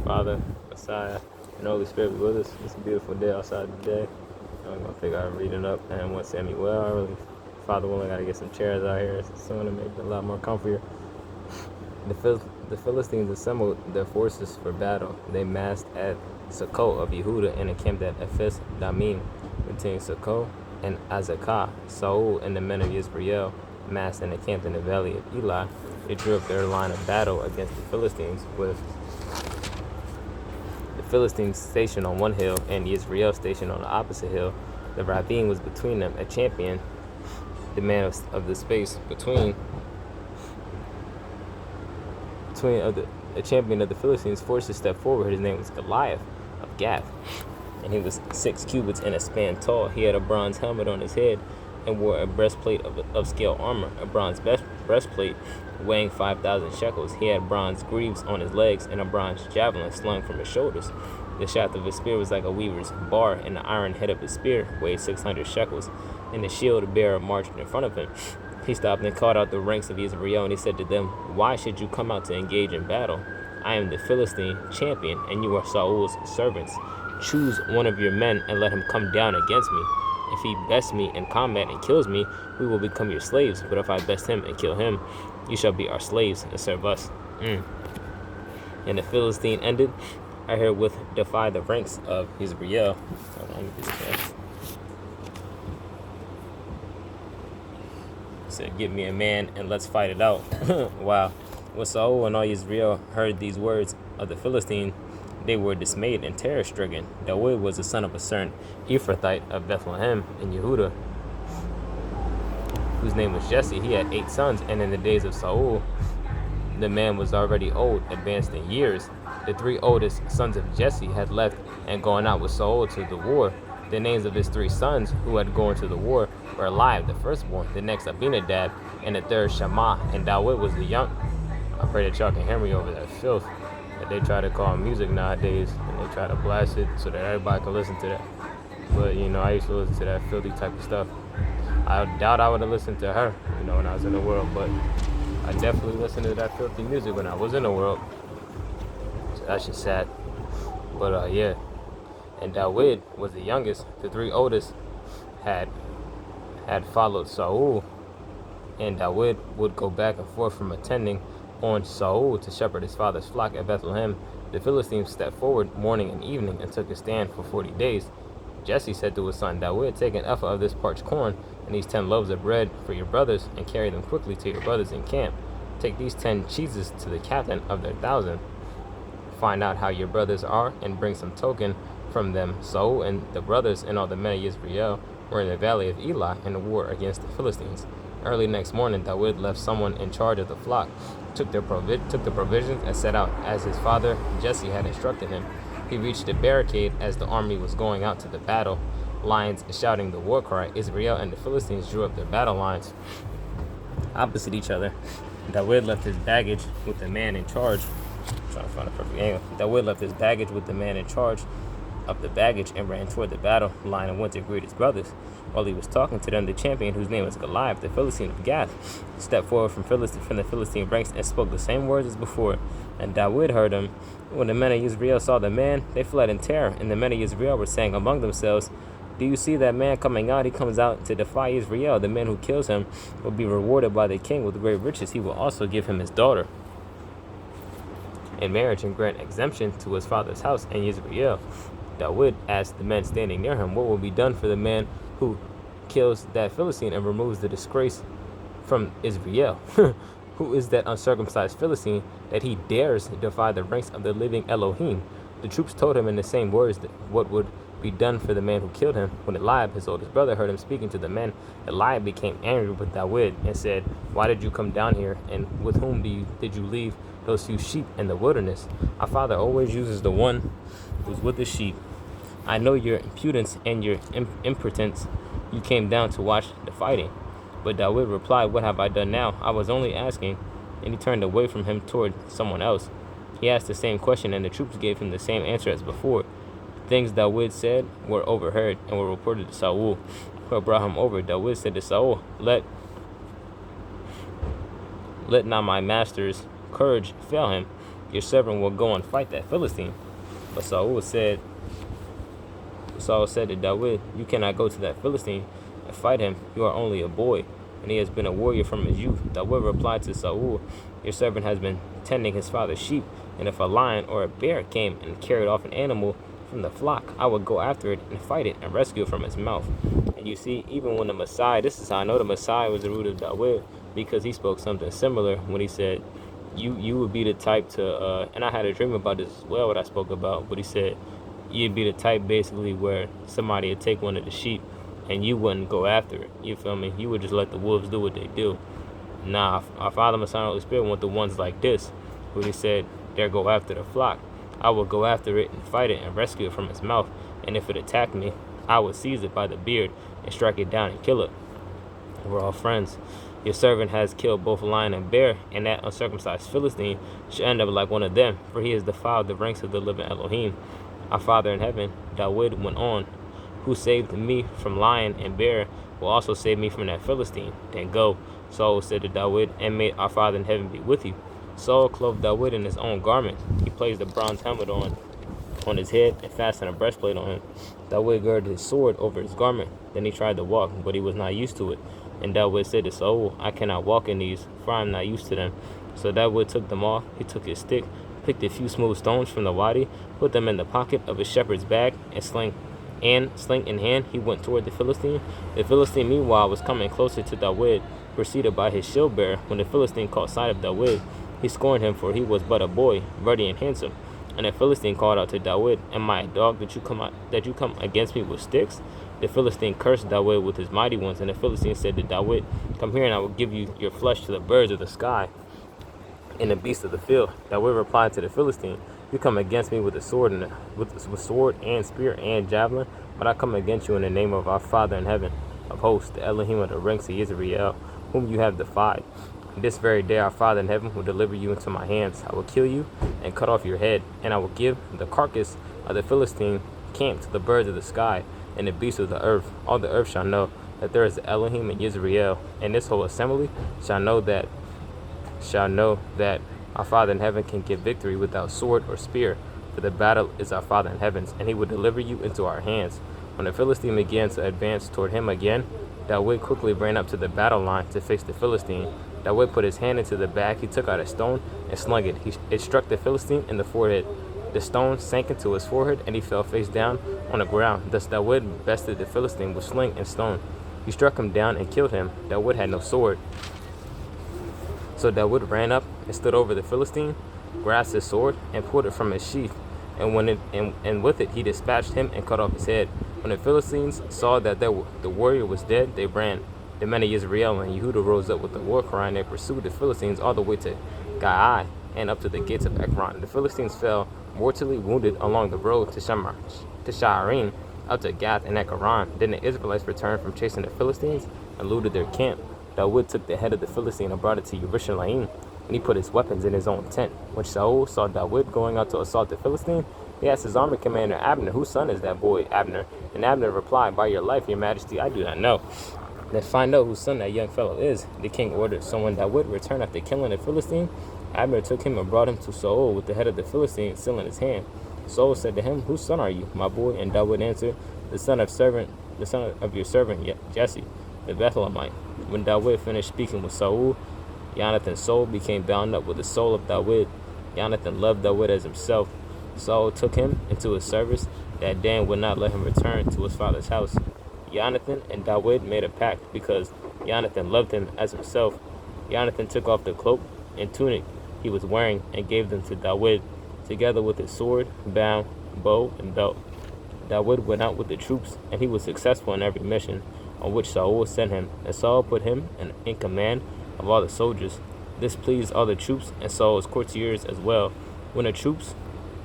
Father, Messiah, and Holy Spirit be with us. It's a beautiful day outside today. I'm gonna figure out reading up and what Samuel. I really, Father willing, gotta get some chairs out here soon to make it a lot more comfier. The Philistines assembled their forces for battle. They massed at Sukkot of Yehuda and encamped at Ephes Damim between Sukkot and Azekah. Saul and the men of Israel massed and encamped in the valley of Elah. They drew up their line of battle against the Philistines with the Philistines stationed on one hill and Israel stationed on the opposite hill. The ravine was between them. A champion, the man of the space between a champion of the Philistines forces stepped forward. His name was Goliath of Gath, and he was 6 cubits and a span tall. He had a bronze helmet on his head and wore a breastplate of scale armor, a bronze breastplate weighing 5,000 shekels. He had bronze greaves on his legs and a bronze javelin slung from his shoulders. The shaft of his spear was like a weaver's bar, and the iron head of his spear weighed 600 shekels. And the shield bearer marched in front of him. He stopped and called out the ranks of Israel, and he said to them, "Why should you come out to engage in battle? I am the Philistine champion, and you are Saul's servants. Choose one of your men and let him come down against me. If he bests me in combat and kills me, we will become your slaves. But if I best him and kill him, you shall be our slaves and serve us." And the Philistine ended, I herewith defy the ranks of Israel. Said, "Give me a man and let's fight it out." Wow. When Saul and all Israel heard these words of the Philistine, they were dismayed and terror-stricken. David was the son of a certain Ephrathite of Bethlehem in Yehuda, whose name was Jesse. He had 8 sons, and in the days of Saul, the man was already old, advanced in years. The 3 oldest sons of Jesse had left and gone out with Saul to the war. The names of his 3 sons who had gone to the war were Eliab, the firstborn, the next Abinadab, and the third Shammah, and David was the young. I pray that y'all can hear me over that filth that they try to call music nowadays, and they try to blast it so that everybody can listen to that. But, I used to listen to that filthy type of stuff. I doubt I would have listened to her, when I was in the world, but I definitely listened to that filthy music when I was in the world. So that's just sad. But, yeah. And David was the youngest. The 3 oldest had followed Saul, and David would go back and forth from attending on Saul to shepherd his father's flock at Bethlehem. The Philistines stepped forward morning and evening and took a stand for 40 days. Jesse said to his son David, "Take an ephah of this parched corn and these 10 loaves of bread for your brothers, and carry them quickly to your brothers in camp. Take these 10 cheeses to the captain of their 1,000. Find out how your brothers are and bring some token from them." Saul and the brothers and all the men of Israel were in the valley of Elah in the war against the Philistines. Early next morning, David left someone in charge of the flock, took the provisions, and set out as his father Jesse had instructed him. He reached the barricade as the army was going out to the battle. Lions shouting the war cry, Israel and the Philistines drew up their battle lines opposite each other. David left his baggage with the man in charge. I'm trying to find a perfect angle. David left his baggage with the man in charge of the baggage and ran toward the battle line and went to greet his brothers. While he was talking to them, the champion, whose name was Goliath, the Philistine of Gath, stepped forward from the Philistine ranks and spoke the same words as before. And David heard him. When the men of Israel saw the man, they fled in terror. And the men of Israel were saying among themselves, "Do you see that man coming out? He comes out to defy Israel. The man who kills him will be rewarded by the king with great riches. He will also give him his daughter in marriage and grant exemption to his father's house in Israel." David asked the men standing near him, "What will be done for the man who kills that Philistine and removes the disgrace from Israel? Who is that uncircumcised Philistine that he dares defy the ranks of the living Elohim?" The troops told him in the same words what would be done for the man who killed him. When Eliab, his oldest brother, heard him speaking to the men, Eliab became angry with David and said, "Why did you come down here, and with whom did you leave those few sheep in the wilderness? Our father always uses the one who's with the sheep. I know your impudence and your impotence. You came down to watch the fighting." But David replied, "What have I done now? I was only asking." And he turned away from him toward someone else. He asked the same question, and the troops gave him the same answer as before. The things David said were overheard and were reported to Saul, who brought him over. David said to Saul, Let not my master's courage fail him, your servant will go and fight that Philistine. But Saul said to David, you cannot go to that Philistine and fight him. You are only a boy, and he has been a warrior from his youth. David replied to Saul, your servant has been tending his father's sheep, and if a lion or a bear came and carried off an animal from the flock, I would go after it and fight it and rescue it from its mouth. And you see, even when the Messiah, this is how I know the Messiah was the root of David, because he spoke something similar when he said, you would be the type to, and I had a dream about this as well, what I spoke about, but he said, you'd be the type basically where somebody would take one of the sheep and you wouldn't go after it. You feel me? You would just let the wolves do what they do. Nah, our Father, Messiah, and Holy Spirit want the ones like this, who he said, they'll go after the flock. I will go after it and fight it and rescue it from its mouth. And if it attacked me, I would seize it by the beard and strike it down and kill it. We're all friends. Your servant has killed both lion and bear, and that uncircumcised Philistine should end up like one of them, for he has defiled the ranks of the living Elohim. Our Father in heaven, David went on, who saved me from lion and bear will also save me from that Philistine. Then go. Saul said to David, and may our Father in heaven be with you. Saul clothed David in his own garment. He placed a bronze helmet on his head and fastened a breastplate on him. David girded his sword over his garment. Then he tried to walk, but he was not used to it. And David said to Saul, I cannot walk in these, for I am not used to them. So David took them off. He took his stick, picked a few smooth stones from the wadi, put them in the pocket of his shepherd's bag, and sling in hand, he went toward the Philistine. The Philistine, meanwhile, was coming closer to David, preceded by his shield bearer. When the Philistine caught sight of David, he scorned him, for he was but a boy, ruddy and handsome. And the Philistine called out to David, Am I a dog that you come against me with sticks? The Philistine cursed David with his mighty ones, and the Philistine said to David, Come here, and I will give you your flesh to the birds of the sky and the beasts of the field. David replied to the Philistine, You come against me with a sword with sword and spear and javelin, but I come against you in the name of our Father in heaven, of hosts, the Elohim of the ranks of Israel, whom you have defied. This very day our Father in heaven will deliver you into my hands. I will kill you and cut off your head, and I will give the carcass of the Philistine camp to the birds of the sky and the beasts of the earth. All the earth shall know that there is Elohim in Israel, and this whole assembly shall know that our Father in heaven can give victory without sword or spear, for the battle is our Father in heaven's, and he will deliver you into our hands. When the Philistine began to advance toward him again, David quickly ran up to the battle line to face the Philistine. David put his hand into the bag, he took out a stone and slung it. It struck the Philistine in the forehead. The stone sank into his forehead, and he fell face down on the ground. Thus David bested the Philistine with sling and stone. He struck him down and killed him. David had no sword. So David ran up and stood over the Philistine, grasped his sword, and pulled it from his sheath. And with it he dispatched him and cut off his head. When the Philistines saw that the warrior was dead, they ran. The men of Israel and Yehuda rose up with the war cry, and they pursued the Philistines all the way to Gai and up to the gates of Ekron. The Philistines fell mortally wounded along the road to Sha'arim, up to Gath and Ekron. Then the Israelites returned from chasing the Philistines and looted their camp. David took the head of the Philistine and brought it to Yerushalayim, and he put his weapons in his own tent. When Saul saw David going out to assault the Philistine, he asked his army commander Abner, Whose son is that boy, Abner? And Abner replied, By your life, your majesty, I do not know. Let's find out whose son that young fellow is. The king ordered. So when David returned after killing the Philistine, Abner took him and brought him to Saul with the head of the Philistine still in his hand. Saul said to him, Whose son are you, my boy? And David answered, The son of your servant Jesse, the Bethlehemite. When David finished speaking with Saul, Jonathan's soul became bound up with the soul of David. Jonathan loved David as himself. Saul took him into his service, that Dan would not let him return to his father's house. Jonathan and David made a pact because Jonathan loved him as himself. Jonathan took off the cloak and tunic he was wearing and gave them to David, together with his sword, bow, and belt. David went out with the troops, and he was successful in every mission on which Saul sent him, and Saul put him in command of all the soldiers. This pleased all the troops and Saul's courtiers as well. When the troops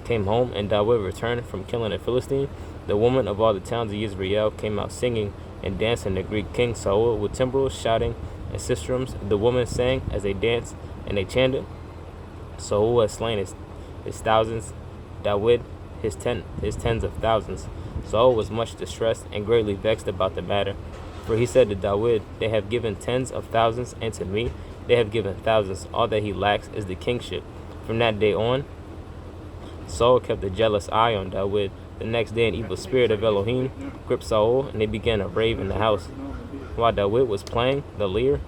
came home and David returned from killing a Philistine, the women of all the towns of Israel came out singing and dancing to greet King Saul with timbrels, shouting, and sistrums. The women sang as they danced, and they chanted, Saul has slain his thousands, David his tens of thousands. Saul was much distressed and greatly vexed about the matter. For he said to David, They have given tens of thousands, and to me they have given thousands. All that he lacks is the kingship. From that day on, Saul kept a jealous eye on David. The next day, an evil spirit of Elohim gripped Saul, and they began to rave in the house. While David was playing the lyre,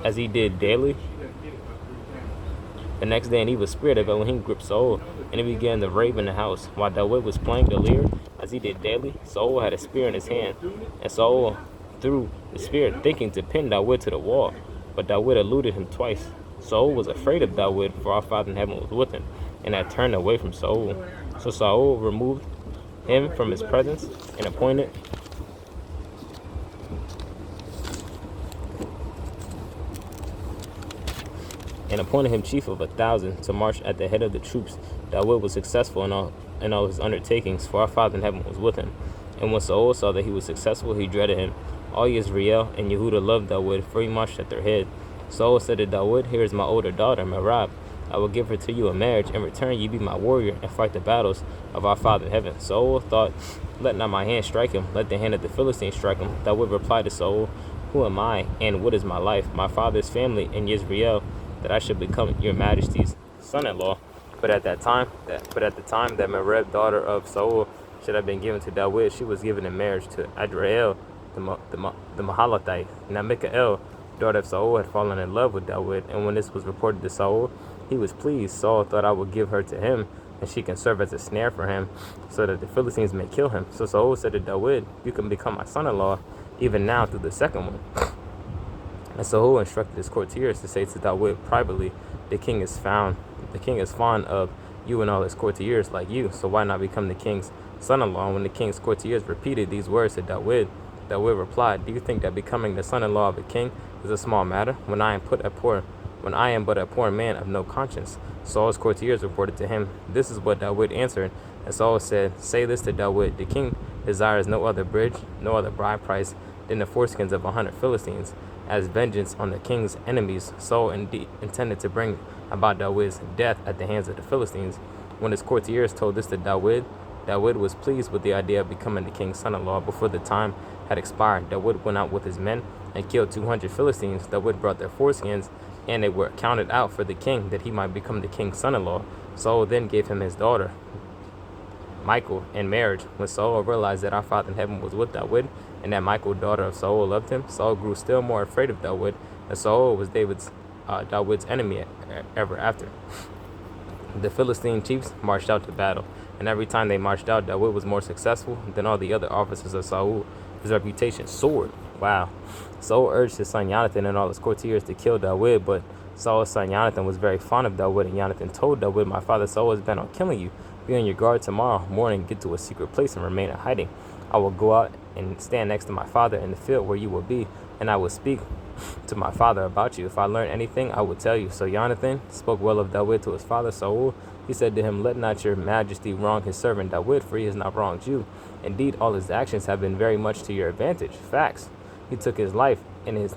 as he did daily, the next day, an evil spirit of Elohim gripped Saul, and he began to rave in the house. While David was playing the lyre, as he did daily, Saul had a spear in his hand, and Saul threw the spear, thinking to pin David to the wall. But David eluded him twice. Saul was afraid of David, for our Father in heaven was with him, and had turned away from Saul. So Saul removed him from his presence and appointed him chief of 1,000 to march at the head of the troops. David was successful in all his undertakings, for our Father in heaven was with him. And when Saul saw that he was successful, he dreaded him. All Israel and Yehuda loved David, for he marched at their head. Saul said to David, "Here is my older daughter, Merab. I will give her to you in marriage. In return, you be my warrior and fight the battles of our Father in heaven." Saul thought, "Let not my hand strike him, let the hand of the Philistines strike him." David replied to Saul, "Who am I, and what is my life, my father's family in Israel, that I should become your majesty's son-in-law?" But at the time that Merab, daughter of Saul, should have been given to David, she was given in marriage to Adriel, the Mahalathite. Now Michal, daughter of Saul, had fallen in love with David, and when this was reported to Saul, he was pleased. Saul thought, "I will give her to him, and she can serve as a snare for him, so that the Philistines may kill him." So Saul said to David, "You can become my son-in-law even now through the second one." And Saul instructed his courtiers to say to David privately, the king is fond of you and all his courtiers like you, so why not become the king's son-in-law?" When the king's courtiers repeated these words to David, David replied, "Do you think that becoming the son-in-law of a king is a small matter, when I am but a poor man of no conscience?" Saul's courtiers reported to him. This is what David answered, and Saul said, "Say this to David, the king desires no other bride price than the foreskins of 100 Philistines, as vengeance on the king's enemies." Saul indeed intended to bring about David's death at the hands of the Philistines. When his courtiers told this to David, David was pleased with the idea of becoming the king's son-in-law. Before the time had expired, David went out with his men and killed 200 Philistines. David brought their foreskins, and they were counted out for the king, that he might become the king's son-in-law. Saul then gave him his daughter, Michal, in marriage. When Saul realized that our Father in heaven was with David, and that Michal, daughter of Saul, loved him, Saul grew still more afraid of David, and Saul was David's enemy ever after. The Philistine chiefs marched out to battle, and every time they marched out, David was more successful than all the other officers of Saul. His reputation soared. Wow. Saul urged his son Jonathan and all his courtiers to kill David, but Saul's son Jonathan was very fond of David, and Jonathan told David, "My father Saul is bent on killing you. Be on your guard tomorrow morning, get to a secret place and remain in hiding. I will go out and stand next to my father in the field where you will be, and I will speak to my father about you. If I learn anything, I will tell you." So Jonathan spoke well of David to his father Saul. He said to him, "Let not your majesty wrong his servant David, for he has not wronged you. Indeed, all his actions have been very much to your advantage." Facts. He took his life into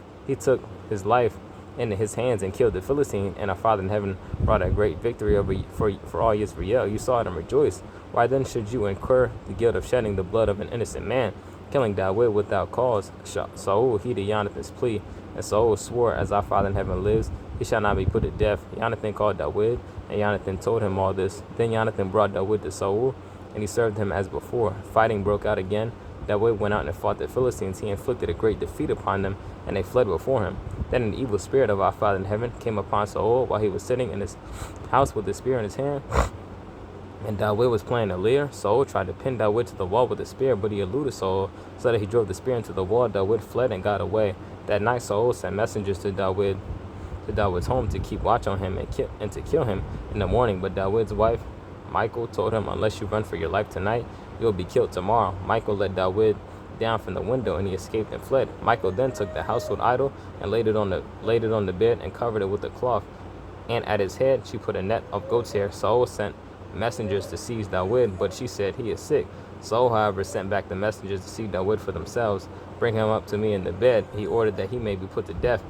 his hands and killed the Philistine, and our Father in heaven brought a great victory for all Israel. You saw it and rejoiced. Why then should you incur the guilt of shedding the blood of an innocent man, killing David without cause? Saul heeded Jonathan's plea, and Saul swore, "As our Father in heaven lives, he shall not be put to death." Jonathan called David, and Jonathan told him all this. Then Jonathan brought David to Saul, and he served him as before. Fighting broke out again. David went out and fought the Philistines. He inflicted a great defeat upon them, and they fled before him. Then an evil spirit of our Father in heaven came upon Saul while he was sitting in his house with the spear in his hand, and David was playing a lyre. Saul tried to pin David to the wall with a spear, but he eluded Saul, so that he drove the spear into the wall. David fled and got away. That night Saul sent messengers to David's home to keep watch on him and to kill him in the morning. But David's wife, Michal, told him, "Unless you run for your life tonight, you will be killed tomorrow." Michal let David down from the window, and he escaped and fled. Michal then took the household idol and laid it on the bed and covered it with a cloth. And at its head she put a net of goat's hair. Saul sent messengers to seize David, but she said, "He is sick." Saul, however, sent back the messengers to see David for themselves. "Bring him up to me in the bed." He ordered that he may be put to death.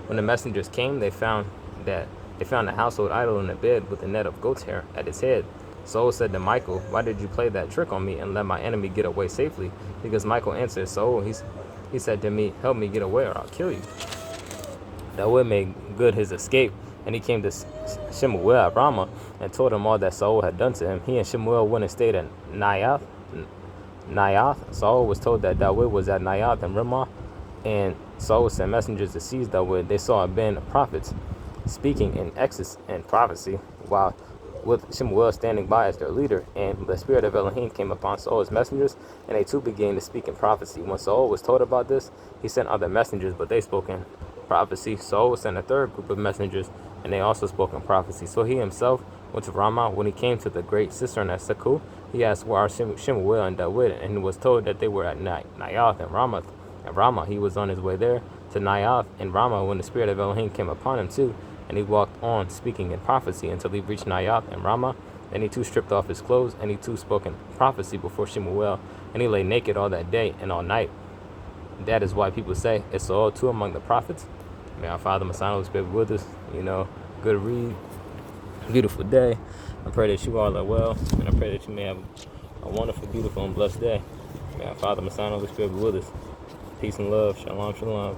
When the messengers came, they found a household idol in the bed with a net of goat's hair at its head. Saul said to Michal, "Why did you play that trick on me and let my enemy get away safely?" Because Michal answered Saul, he said to me, "Help me get away or I'll kill you." David made good his escape, and he came to Shemuel at Ramah and told him all that Saul had done to him. He and Shemuel went and stayed at Naioth. Saul was told that David was at Naioth and Ramah, and Saul sent messengers to seize David. They saw a band of prophets speaking in excess and prophecy, while with Shemuel standing by as their leader. And the spirit of Elohim came upon Saul's messengers, and they too began to speak in prophecy. When Saul was told about this, he sent other messengers, but they spoke in prophecy. Saul sent a third group of messengers, and they also spoke in prophecy. So he himself went to Ramah. When he came to the great cistern at Seku, he asked, where are Shemuel and David? And he was told that they were at Naioth and Ramah. At Ramah, he was on his way there to Naioth and Ramah when the spirit of Elohim came upon him too, and he walked on speaking in prophecy until he reached Naioth and Ramah. Then he too stripped off his clothes, and he too spoke in prophecy before Shemuel, and he lay naked all that day and all night. That is why people say it's all too among the prophets. May our Father Messiah was be with us. Good read, beautiful day. I pray that you all are well, and I pray that you may have a wonderful, beautiful, and blessed day. May our Father Messiah Holy Spirit be with us. Peace and love. Shalom, shalom.